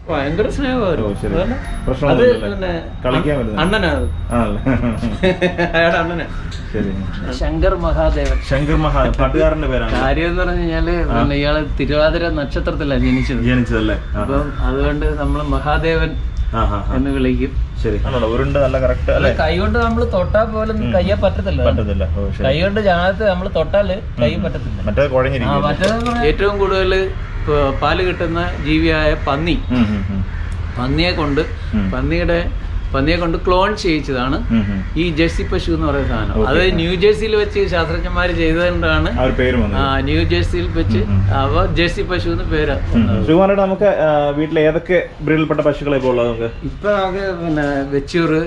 ഭയങ്കര സ്നേഹമായിരുന്നു. അത് പിന്നെ അണ്ണനാണ്, അയാളുടെ അണ്ണനാ. ശങ്കർ മഹാദേവൻ. ശങ്കർ മഹാദേവൻ പാട്ടുകാരന്റെ പേരാണ്. കാര്യം എന്ന് പറഞ്ഞു കഴിഞ്ഞാല് പിന്നെ ഇയാള് തിരുവാതിര നക്ഷത്രത്തിലാണ് ജനിച്ചതല്ലേ. അപ്പം അതുകൊണ്ട് നമ്മള് മഹാദേവൻ എന്ന് വിളിക്കും. ശരി, ഉരുണ്ട് നല്ല കറക്റ്റ് അല്ലേ. കൈ കൊണ്ട് നമ്മൾ തൊട്ടാ പോലും കയ്യാ പറ്റത്തില്ല. കൈ കൊണ്ട് ജാനത്ത് നമ്മൾ തൊട്ടാല് കൈ പറ്റത്തില്ല. മറ്റേത് ഏറ്റവും കൂടുതൽ പാല് കിട്ടുന്ന ജീവിയായ പന്നിയെ കൊണ്ട് ക്ലോൺ ചെയ്യിച്ചതാണ് ഈ ജേഴ്സി പശു എന്ന് പറയുന്ന സാധനം. അത് ന്യൂ ജേഴ്സിയിൽ വെച്ച് ശാസ്ത്രജ്ഞന്മാര് ചെയ്തുകൊണ്ടാണ് ന്യൂ ജേഴ്സിയിൽ വെച്ച് അവ ജേഴ്സി പശു എന്ന് പേര്. നമുക്ക് വീട്ടിൽ ഏതൊക്കെ ബ്രീഡിൽപ്പെട്ട പശുക്കളെ ഇപ്പോൾ ഉള്ളത്? ഇപ്പൊ നമുക്ക് പിന്നെ വെച്ചൂരും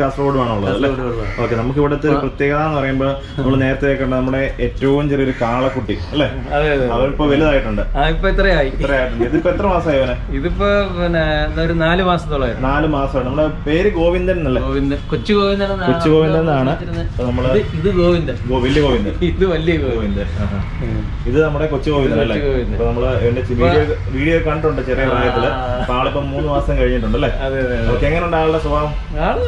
കാസർഗോഡുമാണോ ഉള്ളത്? ഓക്കെ, നമുക്ക് ഇവിടുത്തെ ഒരു പ്രത്യേകത എന്ന് പറയുമ്പോൾ നമ്മൾ നേരത്തെ കണ്ട നമ്മുടെ ഏറ്റവും ചെറിയൊരു കാളക്കുട്ടി അല്ലേ, അവരിപ്പോ വലുതായിട്ടുണ്ട്. ഇപ്പൊ ഇത്രയായി. ഇതിപ്പോ എത്ര മാസമായി അവന്? ഇതിപ്പോ പിന്നെ ഒരു 4 മാസത്തോളം. 4 മാസമാണ്. നമ്മുടെ പേര് ഗോവിന്ദൻ എന്നല്ലേ? കൊച്ചു ഗോവിന്ദൻ എന്നാണ്. ഇത് ഗോവിന്ദൻ, വലിയ ഗോവിന്ദൻ. ഇത് വലിയ ഗോവിന്ദൻ. ഇത് നമ്മുടെ കൊച്ചു ഗോവിന്ദൻ അല്ലേ? ഇപ്പൊ നമ്മള് എന്റെ വീഡിയോ കണ്ടിട്ടുണ്ട് ചെറിയ പ്രായത്തില്. ആളിപ്പോ 3 മാസം കഴിഞ്ഞിട്ടുണ്ടല്ലേ? എങ്ങനെയുണ്ട് ആളുടെ സ്വഭാവം?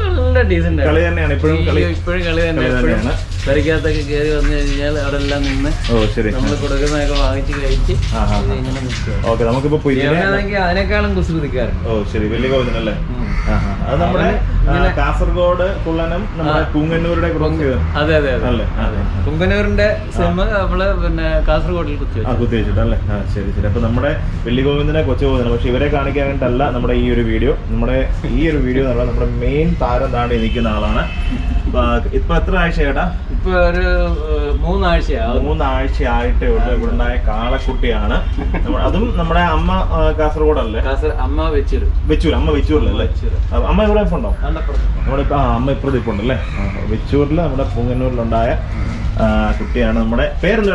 നല്ല ഡീസന്റ് കളി തന്നെയാണ് ഇപ്പോഴും. കളി തന്നെയാണ്. പരിക്കകത്തൊക്കെ കയറി വന്നു കഴിഞ്ഞാൽ അവിടെ എല്ലാം നിന്ന് നമ്മള് കൊടുക്കുന്നതൊക്കെ വാങ്ങിച്ച് കഴിച്ച് ഇങ്ങനെ നിൽക്കുക. ഓക്കെ, നമുക്കിപ്പോ അതിനേക്കാളും കുസൃതിക്കാരുണ്ട്. ഓ ശരി, വലിയ ഗോവിന്ദൻ അല്ലേ? അത് നമ്മുടെ കാസർഗോഡ് കുള്ളനം നമ്മുടെ പുങ്ങന്നൂരുടെ. അതെ അതെ അതെ, പുങ്ങന്നൂരിന്റെ സിം നമ്മള് പിന്നെ കാസർഗോഡിൽ കുത്തിവെച്ചിട്ടല്ലേ? ശരി ശരി. അപ്പൊ നമ്മുടെ വലിയ ഗോവിന്ദനെ കൊച്ചു ഗോവിന്ദനെ, പക്ഷെ ഇവരെ കാണിക്കാനായിട്ടല്ല നമ്മുടെ ഈ ഒരു വീഡിയോ. നമ്മുടെ നമ്മുടെ മെയിൻ താരം താണ്ടി നിൽക്കുന്ന ആളാണ്. ഇപ്പൊ എത്ര ആഴ്ച ചേട്ടാ? ഇപ്പൊ ഒരു 3 ആഴ്ചയായിട്ടേ ഉള്ളൂ. ഇവിടെ ഉണ്ടായ കാളക്കുട്ടിയാണ്. അതും നമ്മുടെ അമ്മ കാസർഗോഡല്ലേ? അമ്മ വെച്ചൂരിലല്ലേ? അമ്മ ഇവിടെ ഉണ്ടോ? നമ്മുടെ അമ്മ ഇപ്പുറത്ത് ഇപ്പൊ ഉണ്ടല്ലേ? വെച്ചൂരില് നമ്മുടെ പൂങ്ങന്നൂരിലുണ്ടായ കുട്ടിയാണ്. നമ്മുടെ പേരെന്താ?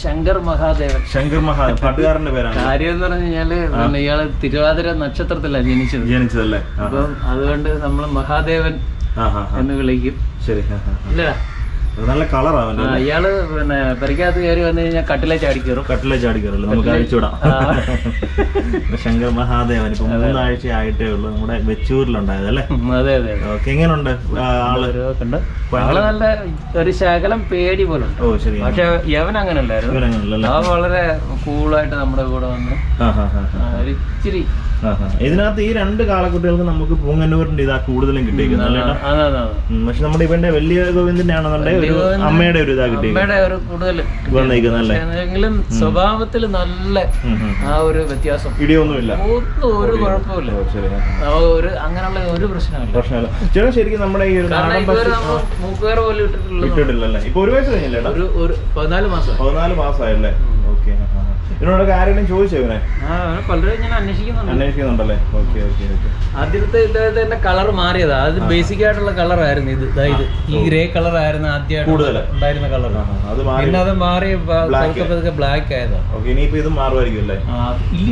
ശങ്കർ മഹാദേവൻ. പാട്ടുകാരന്റെ പേരാണ്. കാര്യം എന്ന് പറഞ്ഞു കഴിഞ്ഞാല് ഇയാള് തിരുവാതിര നക്ഷത്രത്തിലാണ് ജനിച്ചതല്ലേ. അപ്പം അതുകൊണ്ട് നമ്മള് മഹാദേവൻ എന്ന് വിളിക്കും. ശരി, ഇല്ല നല്ല കളറാണ്. ഇയാള് പിന്നെ പരിക്കകത്ത് കയറി വന്നു കഴിഞ്ഞാൽ കട്ടിലെ ചാടി കയറും. നമുക്ക് അഴിച്ചുവിടാം. ശങ്കർ മഹാദേവൻ ഇപ്പൊ 3 ആഴ്ച ആയിട്ടേ ഉള്ളൂ. നമ്മുടെ വെച്ചൂരിലുണ്ടായത് അല്ലേ? അതെ അതെ. ഓക്കെ, എങ്ങനെയുണ്ട് ആള്? നല്ല ഒരു ശകലം പേടി പോലെ. ഓ ശരി. പക്ഷെ യവൻ അങ്ങനെ അല്ലായിരുന്നു. ആ വളരെ കൂളായിട്ട് നമ്മുടെ കൂടെ വന്ന് ഒരിച്ചിരി. ഇതിനകത്ത് ഈ 2 കാളക്കുട്ടികൾക്ക് നമുക്ക് പൂങ്ങന്നൂരിന്റെ ഇതാ കൂടുതലും കിട്ടിയിരിക്കുന്നത്. പക്ഷെ നമ്മുടെ ഇവന്റെ വലിയ ഗോവിന്ദന്റെ ആണെന്നുണ്ടെങ്കിൽ അമ്മയുടെ ഒരു ഇതാ കിട്ടിയെങ്കിലും സ്വഭാവത്തിൽ നല്ല ആ ഒരു വ്യത്യാസം. ഇടിയൊന്നുമില്ല, ഒരു കുഴപ്പമില്ല. അങ്ങനെയുള്ള ഒരു പ്രശ്നമില്ല. ചേട്ടാ ശരിക്കും നമ്മുടെ ഈ മൂക്കുകാർ പോലും ഇട്ടിട്ടില്ലല്ലേ? ഇപ്പൊ 1 വയസ്സ് കഴിഞ്ഞല്ലേ? ഒരു 14 മാസമായല്ലേ? ഓക്കെ. ഇതിനോടൊക്കെ ആരെങ്കിലും ചോദിച്ചോ ഇവനെ? പലരും ഞാൻ അന്വേഷിക്കുന്നുണ്ടല്ലേ? ആദ്യത്തെ ഇദ്ദേഹത്തിന്റെ കളർ മാറിയതാ. അത് ബേസിക് ആയിട്ടുള്ള കളറായിരുന്നു. ഇത് ഈ ഗ്രേ കളർ ആയിരുന്നു ആദ്യമായിട്ട് ഉണ്ടായിരുന്ന കളർ. പിന്നെ അത് മാറി ബ്ലാക്ക് ആയതാ. ഇനിയിപ്പോ ഇത് മാറുമായിരിക്കും അല്ലേ?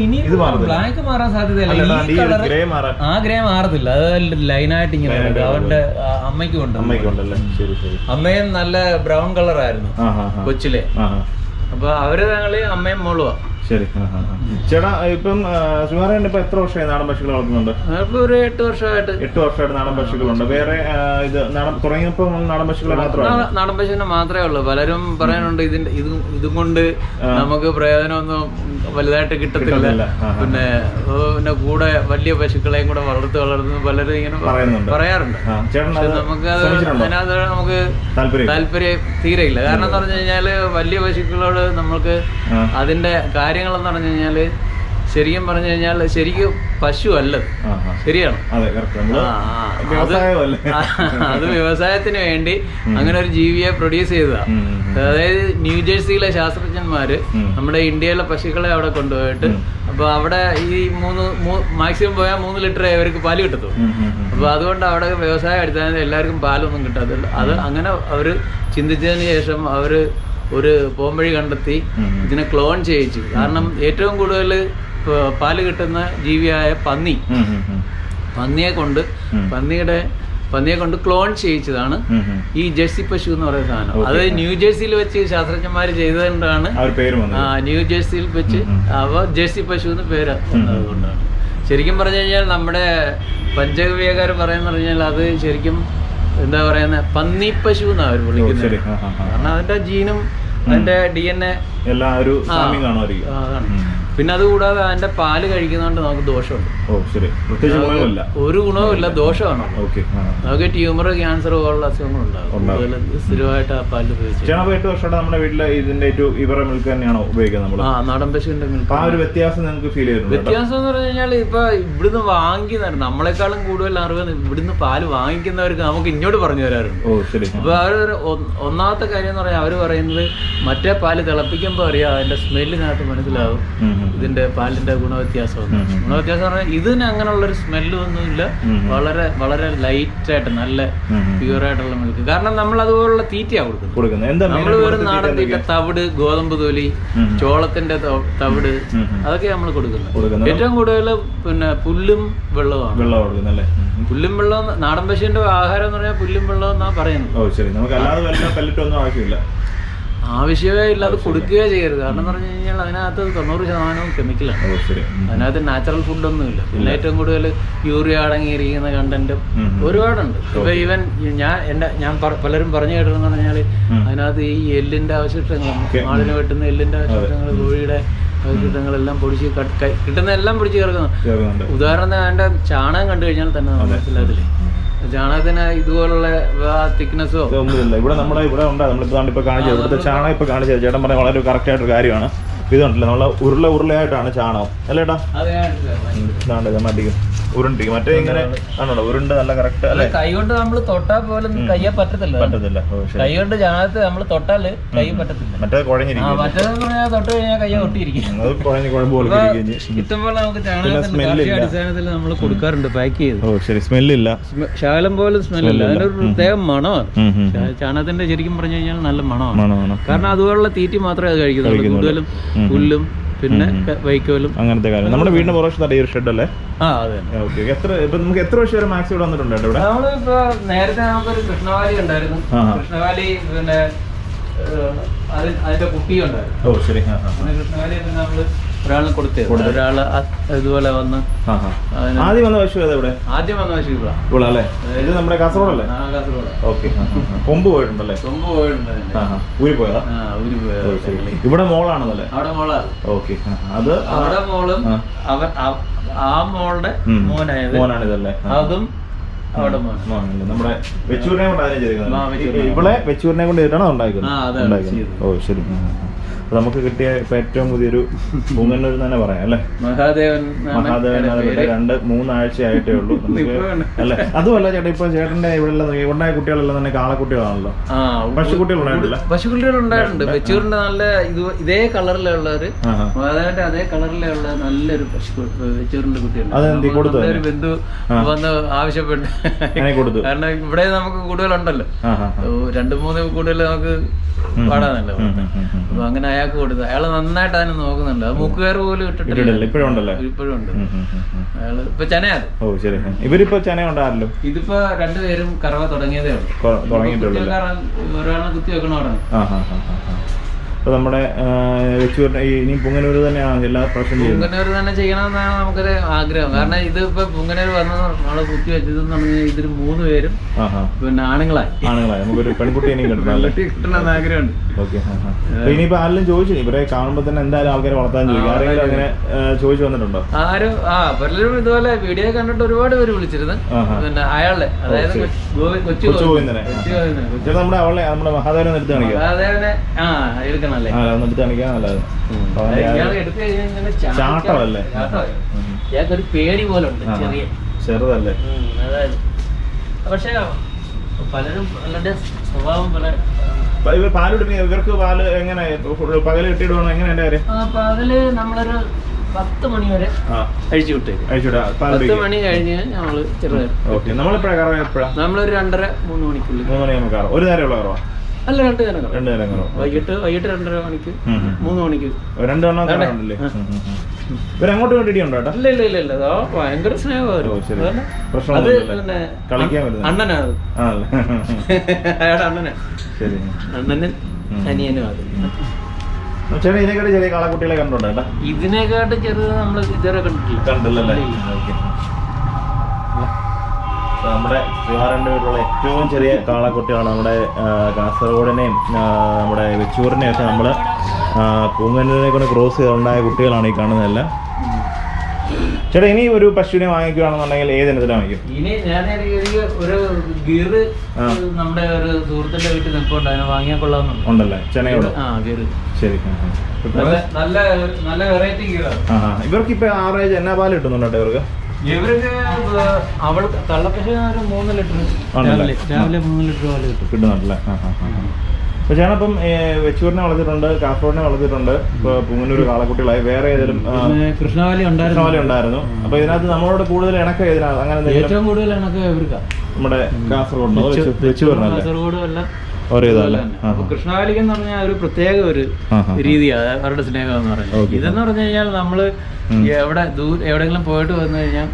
ഇനി ബ്ലാക്ക് മാറാൻ സാധ്യതയില്ല. ഈ കളർ ആ ഗ്രേ മാറത്തില്ല. അത് ലൈനായിട്ട് ഇങ്ങനെ അവന്റെ അമ്മയ്ക്കും ഉണ്ട്. അമ്മയും നല്ല ബ്രൗൺ കളർ ആയിരുന്നു കൊച്ചിലെ. അപ്പൊ അവര് ഞങ്ങള് അമ്മയും മോളുവാ. ശരി. ചേട്ടാ ഇപ്പം സുഹാരൻ ഇപ്പൊ എത്ര വർഷമായി നാടൻ പശുക്കൾ വളർത്തുന്നുണ്ട്? ഒരു 8 വർഷമായിട്ട്. 8 വർഷമായിട്ട് നാടൻ പശുക്കളുണ്ട്. വേറെ ഇത് തുടങ്ങിയപ്പോ നാടൻ പശുക്കളെ മാത്രമേ? നാടൻ പശുവിനെ മാത്രമേ ഉള്ളൂ. പലരും പറയാനുണ്ട് ഇതും കൊണ്ട് നമുക്ക് പ്രയോജനമൊന്നും വലുതായിട്ട് കിട്ടത്തില്ല. പിന്നെ കൂടെ വലിയ പശുക്കളെയും കൂടെ വളർത്തുന്നു പലരും ഇങ്ങനെ പറയാറുണ്ട്. നമുക്ക് അതിനകത്ത് നമുക്ക് താല്പര്യം തീരെയില്ല. കാരണം എന്ന് പറഞ്ഞു കഴിഞ്ഞാല് വലിയ പശുക്കളോട് നമുക്ക് അതിന്റെ കാര്യങ്ങളെന്ന് പറഞ്ഞു കഴിഞ്ഞാല് ശരിക്കും പറഞ്ഞു കഴിഞ്ഞാൽ ശരിക്കും പശു അല്ലത്. ശരിയാണ്. അത് വ്യവസായത്തിന് വേണ്ടി അങ്ങനെ ഒരു ജീവിയെ പ്രൊഡ്യൂസ് ചെയ്തതാ. അതായത് ന്യൂജേഴ്സിയിലെ ശാസ്ത്രജ്ഞന്മാര് നമ്മുടെ ഇന്ത്യയിലെ പശുക്കളെ അവിടെ കൊണ്ടുപോയിട്ട് അപ്പൊ അവിടെ ഈ മാക്സിമം പോയാൽ 3 ലിറ്ററേ അവർക്ക് പാല് കിട്ടത്തുള്ളൂ. അപ്പൊ അതുകൊണ്ട് അവിടെ വ്യവസായ അടിസ്ഥാനത്തിൽ എല്ലാവർക്കും പാലൊന്നും കിട്ടാത്തില്ല. അത് അങ്ങനെ അവര് ചിന്തിച്ചതിന് ശേഷം അവര് ഒരു പോംവഴി കണ്ടെത്തി ഇതിനെ ക്ലോൺ ചെയ്യിച്ചു. കാരണം ഏറ്റവും കൂടുതൽ പാല് കിട്ടുന്ന ജീവിയായ പന്നിയെ കൊണ്ട് പന്നിയെ കൊണ്ട് ക്ലോൺ ചെയ്യിച്ചതാണ് ഈ ജേഴ്സി പശു എന്ന് പറയുന്ന സാധനം. അത് ന്യൂ ജേഴ്സിയിൽ വെച്ച് ശാസ്ത്രജ്ഞന്മാർ ചെയ്തുകൊണ്ടാണ് ന്യൂ ജേഴ്സിയിൽ വെച്ച് അവ ജേഴ്സി പശു എന്ന് പേര് അതുകൊണ്ടാണ്. ശരിക്കും പറഞ്ഞു കഴിഞ്ഞാൽ നമ്മുടെ പഞ്ചഗവ്യക്കാർ പറയുന്ന പറഞ്ഞാൽ അത് ശരിക്കും എന്താ പറയുന്ന പന്നി പശു എന്നാണ് അവർ വിളിക്കുന്നത്. കാരണം അതിന്റെ ജീനും അതിന്റെ DNA എല്ലാം ഒരു അതാണ്. പിന്നെ അതുകൂടാതെ അതിന്റെ പാല് കഴിക്കുന്നതുകൊണ്ട് നമുക്ക് ദോഷമുണ്ട്. ഒരു ഗുണവുമില്ല, ദോഷമാണ്. നമുക്ക് ട്യൂമർ, ക്യാൻസർ പോലുള്ള അസുഖങ്ങളുണ്ടാകും സ്ഥിരമായിട്ട് ആ പാല് ഉപയോഗിച്ച്. നമ്മുടെ വീട്ടിലെ ഇതിന്റെ ഇവരുടെ മിൽക്ക് തന്നെയാണോ ഉപയോഗിക്കുന്നത്? നാടൻ പശുവിന്റെ മിൽക്ക്. ആ ഒരു വ്യത്യാസം നിങ്ങൾക്ക് ഫീൽ ചെയ്യുന്നു? വ്യത്യാസം എന്ന് പറഞ്ഞു കഴിഞ്ഞാൽ ഇപ്പൊ ഇവിടുന്ന് വാങ്ങിക്കുന്നവർ നമ്മളെക്കാളും കൂടുതൽ അറിവ് ഇവിടുന്ന് പാല് വാങ്ങിക്കുന്നവർക്ക് നമുക്ക് ഇങ്ങോട്ട് പറഞ്ഞു തരാറുണ്ട്. അപ്പൊ അവർ ഒന്നാമത്തെ കാര്യം എന്ന് പറഞ്ഞാൽ അവര് പറയുന്നത് മറ്റേ പാല് തിളപ്പിക്കുമ്പോൾ അറിയാം അതിന്റെ സ്മെല്ലിനകത്ത് മനസ്സിലാവും ഇതിന്റെ പാലിന്റെ ഗുണവ്യത്യാസം. ഗുണവ്യത്യാസം പറഞ്ഞാൽ ഇതിന് അങ്ങനെയുള്ളൊരു സ്മെല്ലും ഒന്നുമില്ല. വളരെ വളരെ ലൈറ്റ് ആയിട്ട് നല്ല പ്യൂർ ആയിട്ടുള്ള മിൽക്ക്. കാരണം നമ്മൾ അതുപോലുള്ള തീറ്റയാ കൊടുക്കുന്നത്. നമ്മൾ വെറും നാടൻ തീറ്റ, തവിട്, ഗോതമ്പ് തൊലി, ചോളത്തിന്റെ തവിട്, അതൊക്കെ നമ്മൾ കൊടുക്കുന്നത്. ഏറ്റവും കൂടുതൽ പിന്നെ പുല്ലും വെള്ളമാണ്. പുല്ലും വെള്ളം നാടൻ പശുവിന്റെ ആഹാരം എന്ന് പറഞ്ഞാൽ പുല്ലും വെള്ളം എന്നാ പറയുന്നത്. ആവശ്യമേ ഇല്ല, അത് കൊടുക്കുകയോ ചെയ്യരുത്. കാരണം എന്ന് പറഞ്ഞു കഴിഞ്ഞാൽ അതിനകത്ത് 90% കെമിക്കലാണ്. അതിനകത്ത് നാച്ചുറൽ ഫുഡൊന്നുമില്ല. പിന്നെ ഏറ്റവും കൂടുതൽ യൂറിയ അടങ്ങിയിരിക്കുന്ന കണ്ടന്റും ഒരുപാടുണ്ട്. ഇപ്പൊ ഈവൻ ഞാൻ പലരും പറഞ്ഞു കേട്ടതെന്ന് പറഞ്ഞാൽ അതിനകത്ത് ഈ എല്ലിന്റെ അവശിഷ്ടങ്ങൾ, ആടിന് വെട്ടുന്ന എല്ലിന്റെ അവശിഷ്ടങ്ങൾ, കോഴിയുടെ അവശിഷ്ടങ്ങളെല്ലാം പൊടിച്ച് കിട്ടുന്ന എല്ലാം പൊടിച്ച് ചേർക്കുന്നുണ്ട്. ഉദാഹരണത്തിന് അതിന്റെ ചാണകം കണ്ടു കഴിഞ്ഞാൽ തന്നെ നമ്മൾ മനസ്സിലാകത്തില്ലേ ചാണകത്തിന് ഇതുപോലുള്ള തിക്നെസ്സോ ഒന്നുമില്ല. ഇവിടെ ഇവിടെ ഉണ്ട്. നമ്മളിപ്പോ കാണിച്ചത് ഇവിടുത്തെ ചാണകം ഇപ്പൊ കാണിച്ചത് ചേട്ടൻ പറഞ്ഞ വളരെ കറക്റ്റ് ആയിട്ടൊരു കാര്യമാണ്. ഇതുണ്ടല്ലോ നമ്മളെ ഉരുളയായിട്ടാണ് ചാണകം അല്ലേട്ടാ? ഉരുണ്ടിരിക്കും. മറ്റേ ഇങ്ങനെ ആണോ ഉരുണ്ട് നല്ല കറക്റ്റ് അല്ലെ? കൈ കൊണ്ട് നമ്മൾ തൊട്ടാൽ പോലും കയ്യെ പറ്റത്തില്ല. കൈ കൊണ്ട് ചാണകത്ത് നമ്മൾ തൊട്ടാല് കൈ പറ്റത്തില്ല. മറ്റേ കുഴഞ്ഞിരിക്കും. മറ്റേതെന്ന് പറഞ്ഞാൽ തൊട്ട് കഴിഞ്ഞാൽ കയ്യെ ഒട്ടിയിരിക്കും. ഇഷ്ടംപോലെ നമുക്ക് ചാണകത്തിന്റെ അടിസ്ഥാനത്തിൽ നമ്മൾ കൊടുക്കാറുണ്ട് പാക്ക് ചെയ്ത്. സ്മെല്ലില്ല, ശകലം പോലും സ്മെല്ലില്ല. അതിനൊരു പ്രത്യേക മണമാണ്. ചാണകത്തിന്റെ ശരിക്കും പറഞ്ഞു കഴിഞ്ഞാൽ നല്ല മണമാണ്. കാരണം അതുപോലുള്ള തീറ്റി മാത്രമേ അത് കഴിക്കുന്നുള്ളൂ. കൂടുതലും പുല്ലും പിന്നെ വൈക്കോലും അങ്ങനത്തെ കാര്യം. നമ്മുടെ വീടിന്റെ പുറത്ത് ഈ ഒരു ഷെഡ് അല്ലേ? അതെ. നമുക്ക് എത്ര വർഷം വരെ മാക്സ് ഇവിടെ വന്നിട്ടുണ്ട് ഇവിടെ? നമ്മളിപ്പോ നേരത്തെ നമുക്കൊരു കൃഷ്ണവാലി ഉണ്ടായിരുന്നു. കൃഷ്ണവാലി പിന്നെ അതിന്റെ കുട്ടിയുണ്ടായിരുന്നു. കൃഷ്ണവാലി നമ്മള് ഒരാളിന് കൊടുത്തത്. ഒരാള് ഇതുപോലെ വന്ന് ആദ്യം വന്ന പശു ഇവിടെ? ആദ്യം വന്ന പശു ഇവിടെ അല്ലേ? ഇത് നമ്മുടെ കാസർഗോഡല്ലേ? കാസർഗോഡ്. ഓക്കെ. കൊമ്പ് പോയിട്ടുണ്ടല്ലേ? കൊമ്പ് പോയിട്ടുണ്ട്. ഊരി പോയതാ? ഇവിടെ മോളാണെന്നല്ലേ? അവിടെ മോളാണ്. ഓക്കെ. അത് അവിടെ മോളും ആ മോളുടെ മോനാണിതല്ലേ? അതും അവിടെ നമ്മുടെ വെച്ചൂരിനെ കൊണ്ട് ഇവിടെ വെച്ചൂരിനെ കൊണ്ട് ചെയ്തിട്ടാണ് ഉണ്ടാക്കുന്നത്. ഓ ശരി. നമുക്ക് കിട്ടിയ ഇപ്പൊ ഏറ്റവും പുതിയൊരു പൂങ്കന്നൂർ തന്നെ പറയാം അല്ലെ? മഹാദേവൻ 2-3 ആഴ്ചയായിട്ടേ ഉള്ളൂ അല്ലെ? അതുമല്ല ചേട്ടാ, ഇപ്പൊ ചേട്ടന്റെ ഇവിടെ ഉണ്ടായ കുട്ടികളെല്ലാം തന്നെ കാളക്കുട്ടികളാണല്ലോ. പശുക്കുട്ടികളുണ്ടായിട്ടുണ്ട്. വെച്ചൂരിന്റെ നല്ല ഇതേ കളറിലുള്ളവര്, മഹാദേവന്റെ അതേ കളിലുള്ള നല്ലൊരു വെച്ചൂരിന്റെ കുട്ടിയുണ്ട്. ഒരു ബന്ധു വന്ന് ആവശ്യപ്പെട്ട് കൊടുത്തു. കാരണം ഇവിടെ നമുക്ക് കൂടുതലുണ്ടല്ലോ, 2-3 കൂടുതൽ നമുക്ക് പാടാനല്ലോ. അപ്പൊ അങ്ങനെ അയാൾക്ക് കൊടുത്തു. അയാള് നന്നായിട്ട് അതിനെ നോക്കുന്നുണ്ട്. അത് മൂക്കുകയറ് പോലും ഇട്ടിട്ടില്ല. ഇപ്പോഴും ഉണ്ട്. അയാള് ഇപ്പൊ ചനയാണ്. ഇവരിപ്പോ ചന ഉണ്ടാറല്ലോ. ഇതിപ്പോ 2 പേരും കറവ തുടങ്ങിയതേ ഉള്ളൂ. ഒരാളെ കുത്തി വെക്കണ തുടങ്ങി. നമ്മുടെ ഇനി പുങ്ങനൂര് തന്നെയാണ് എല്ലാ പ്രാവശ്യം പുങ്ങനൂര് തന്നെ ചെയ്യണമെന്നാണ് നമുക്കൊരു ആഗ്രഹം. കാരണം ഇത് ഇപ്പൊ പുങ്ങനൂര് വന്ന നമ്മളെ കുത്തി വെച്ചതെന്ന് പറഞ്ഞാൽ ഇതിന് 3 പേരും പിന്നെ ആണുങ്ങളായി നമുക്കൊരു പെൺകുട്ടി കിട്ടണമെന്ന് ആഗ്രഹമുണ്ട്. ഇനിയിപ്പോ ആരെങ്കിലും ചോദിച്ചു ഇവരെ കാണുമ്പോ തന്നെ എന്തായാലും ആൾക്കാരെ വളർത്താൻ ചോദിക്കും. ആരെങ്കിലും അങ്ങനെ ചോദിച്ചു വന്നിട്ടുണ്ടോ? ആരും പലരും ഇതുപോലെ വീഡിയോ കണ്ടിട്ട് ഒരുപാട് പേര് വിളിച്ചിരുന്നു. പിന്നെ അയാളെ, അതായത് കൊച്ചുഗോവിന്ദനെ നമ്മുടെ നമ്മുടെ മഹാദേവനെ എടുത്ത് കാണിക്കാം. മഹാദേവനെ എടുക്കണം. ചാട്ടമല്ലേ? ഒരു പേടി പോലെ ഉണ്ട്, ചെറുതല്ലേ? അതായത് പക്ഷെ പലരും പലരുടെ സ്വഭാവം പല. ഇവർക്ക് പാല് എങ്ങനെ പകല് കിട്ടിയിടുവാണോ? എങ്ങനെ എന്റെ കാര്യം? പകല് നമ്മളൊരു 10 മണി വരെ അഴിച്ചു വിട്ടേക്കും. 10 മണി കഴിഞ്ഞ് നമ്മള് ചെറുതായി. നമ്മളെപ്പോഴാ? നമ്മളൊരു 2:30-3 മണിക്കുള്ളിൽ. 3 മണിയാകുമ്പോൾ കയറും. ഒരു നേരമുള്ള കയറുവാ? അല്ല 2 നേരം കറങ്ങും. 2 നേരം കറങ്ങും. വൈകിട്ട് 2:30 മണിക്ക് 3 മണിക്ക് 2 എണ്ണം കറങ്ങുന്നുണ്ടല്ലേ? ഇവരങ്ങോട്ട് വേണ്ടി ഉണ്ടോ ഏട്ടാ? ഇല്ല അതാ ഭയങ്കര സ്നേഹമായിരുന്നു. അത് പിന്നെ അണ്ണനാണ്, അയാളുടെ അണ്ണനാ. ശരി, അണ്ണനും അനിയനും അത്. ചേട്ടാ ഇതിനെക്കാട്ട് ചെറിയ കാളക്കുട്ടികളെ കണ്ടോണ്ടോ ഏട്ടാ? ഇതിനെക്കാട്ട് ചെറുത് നമ്മൾ ഇതുവരെ കണ്ടില്ലല്ലേ? നമ്മുടെ ശ്രീഹാരൻ്റെ വീട്ടിലുള്ള ഏറ്റവും ചെറിയ കാളക്കുട്ടികളാണ്. നമ്മുടെ കാസർഗോഡിനെയും നമ്മുടെ വെച്ചൂരിനെയും ഒക്കെ നമ്മൾ പൂങ്കന്നിനെ കൊണ്ട് ക്രോസ് ചെയ്തുണ്ടായ കുട്ടികളാണ് ഈ കാണുന്നതെല്ലാം. ചേട്ടാ ഇനി ഒരു പശുവിനെ വാങ്ങിക്കുകയാണെന്നുണ്ടെങ്കിൽ ഏത് ഇനത്തിലാണ് വാങ്ങിക്കും? ഇനി ഞാൻ ഒരു ഗീറ് നമ്മുടെ ഒരു സുഹൃത്തിന്റെ വീട്ടിൽ നിൽപ്പുണ്ട്, അതിനെ വാങ്ങിയാൽ കൊള്ളാവുന്നുണ്ടല്ലേ? ചെനയോട്. ശരി, നല്ല വെറൈറ്റി ഗീറാണ്. ഇവർക്ക് ഇപ്പൊ ആവറേജ് എന്നാ പാല് കിട്ടുന്നുണ്ടോ ഇവർക്ക്? ഇവർക്ക് അവൾ തള്ളപ്പശു 3 ലിറ്റർ രാവിലെ 3 ലിറ്റർ പാല് കിട്ടുന്നുണ്ടല്ലേ? പക്ഷേ ഞാനിപ്പം വെച്ചൂരിനെ വളർത്തിയിട്ടുണ്ട്, കാസർഗോഡിനെ വളർത്തിയിട്ടുണ്ട്, ഇപ്പൊ പൂങ്ങന്നൂർ കാളക്കുട്ടികളായി. വേറെ ഏതെങ്കിലും കൃഷ്ണവാലി ഉണ്ടായിരുന്നു. അപ്പൊ ഇതിനകത്ത് നമ്മളോട് കൂടുതൽ ഇണക്കം ഏതിനാണ്? അങ്ങനെ ഏറ്റവും കൂടുതൽ ഇണക്കം ഇവർക്കാ നമ്മുടെ കാസർഗോഡ് കാസർഗോഡും അല്ല കൃഷ്ണവാലിക്ക് എന്ന് പറഞ്ഞാൽ ഒരു പ്രത്യേക ഒരു രീതിയാണ് അവരുടെ സ്നേഹം എന്ന് പറയുന്നത്. ഇതെന്ന് പറഞ്ഞു കഴിഞ്ഞാൽ നമ്മള് എവിടെയെങ്കിലും പോയിട്ട് വന്നു കഴിഞ്ഞാൽ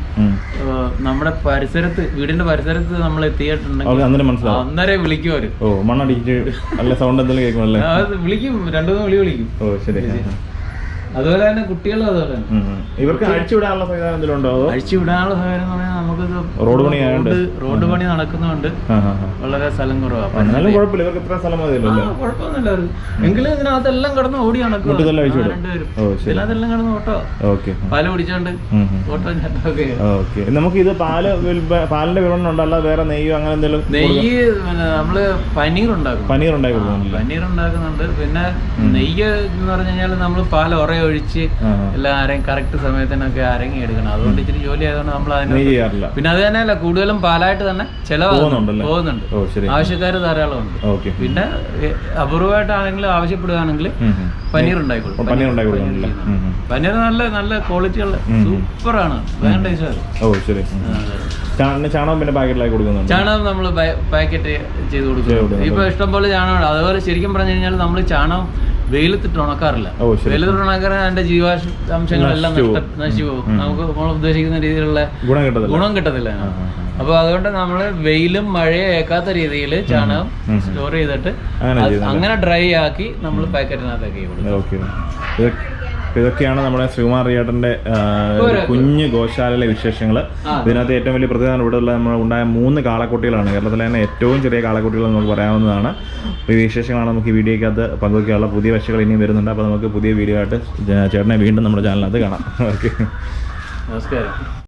നമ്മുടെ പരിസരത്ത്, വീടിന്റെ പരിസരത്ത് നമ്മൾ എത്തിയിട്ടുണ്ടെങ്കിൽ അന്നേരം വിളിക്കും അവര്. വിളിക്കും, 2-3 വിളി വിളിക്കും. അതുപോലെ തന്നെ കുട്ടികളും അതുപോലെ തന്നെ. ഇവർക്ക് അഴിച്ചുവിടാനുള്ള സംവിധാനം എന്തെങ്കിലും ഉണ്ടോ? അഴിച്ചുവിടാനുള്ള സംവിധാനം എന്ന് പറഞ്ഞാൽ നമുക്കിത് റോഡ് പണി നടക്കുന്നുണ്ട്, വളരെ സ്ഥലം കുറവാണ്. ഇവർക്ക് ഇത്ര സ്ഥലം മതിയല്ലോ? കുഴപ്പമൊന്നുമില്ല. എങ്കിലും ഇതിനകത്തെല്ലാം കിടന്ന് ഓടി നടക്കും, ഇതിനകത്തെല്ലാം കിടന്ന് ഓട്ടോ പാല് പിടിച്ചോണ്ട് ഓട്ടോ ചട്ടൊക്കെ. നമുക്ക് ഇത് പാലിന്റെ വിപണനം ഉണ്ടോ, അല്ല വേറെ നെയ്യോ അങ്ങനെ എന്തെങ്കിലും? നെയ്യ് നമ്മള് പനീർ ഉണ്ടാക്കുന്നുണ്ട്. പിന്നെ നെയ്യ് എന്ന് പറഞ്ഞു കഴിഞ്ഞാൽ നമ്മള് പാല് ഒഴിച്ച് എല്ലാം കറക്റ്റ് സമയത്തിനൊക്കെ അരങ്ങി എടുക്കണം. അതുകൊണ്ട് ഇച്ചിരി ജോലി ആയതുകൊണ്ട് നമ്മൾ അതിന് പിന്നെ അത് തന്നെയല്ല, കൂടുതലും പാലായിട്ട് തന്നെ പോകുന്നുണ്ട്. ആവശ്യക്കാർ ധാരാളം ഉണ്ട്. പിന്നെ അപൂർവമായിട്ടാണെങ്കിലും ആവശ്യപ്പെടുകയാണെങ്കിൽ പനീർ ഉണ്ടായിക്കോളും. പനീർ നല്ല ക്വാളിറ്റിയുള്ള സൂപ്പറാണ്, വേണ്ട ചാണകം. പിന്നെ പാക്കറ്റിലായി കൊടുക്കുന്നുണ്ട്. ചാണകം നമ്മൾ പാക്കറ്റ് ചെയ്ത് കൊടുക്കും. ഇപ്പൊ ഇഷ്ടംപോലെ ചാണകമാണ്. അതുപോലെ ശരിക്കും പറഞ്ഞു കഴിഞ്ഞാൽ നമ്മൾ ചാണകം വെയിലത്തിട്ട് ഉണക്കാറില്ല. വെയിലത്തിട്ട് ഉണക്കാറ് അതിന്റെ ജീവാംശങ്ങളെല്ലാം നശിച്ചു പോകും. നമുക്ക് നമ്മൾ ഉദ്ദേശിക്കുന്ന രീതിയിലുള്ള ഗുണം കിട്ടത്തില്ല. അപ്പൊ അതുകൊണ്ട് നമ്മള് വെയിലും മഴയും ഏക്കാത്ത രീതിയിൽ ചാണകം സ്റ്റോർ ചെയ്തിട്ട് അങ്ങനെ ഡ്രൈ ആക്കി നമ്മൾ പാക്കറ്റിനകത്താക്കി കൊടുക്കും. ഇതൊക്കെയാണ് നമ്മുടെ ശ്രീകുമാർ ചേട്ടന്റെ കുഞ്ഞ് ഗോശാലയിലെ വിശേഷങ്ങൾ. ഇതിനകത്ത് ഏറ്റവും വലിയ പ്രത്യേകത ഇവിടെയുള്ള നമ്മൾ ഉണ്ടായ 3 കാളക്കുട്ടികളാണ്. കേരളത്തിലെ തന്നെ ഏറ്റവും ചെറിയ കാളക്കുട്ടികൾ നമുക്ക് പറയാവുന്നതാണ്. ഈ വിശേഷങ്ങളാണ് നമുക്ക് ഈ വീഡിയോക്കകത്ത് പങ്കുവയ്ക്കാനുള്ള. പുതിയ പശുക്കൾ ഇനിയും വരുന്നുണ്ട്. അപ്പോൾ നമുക്ക് പുതിയ വീഡിയോ ആയിട്ട് ചേട്ടനെ വീണ്ടും നമ്മുടെ ചാനലിനകത്ത് കാണാം. ഓക്കെ, നമസ്കാരം.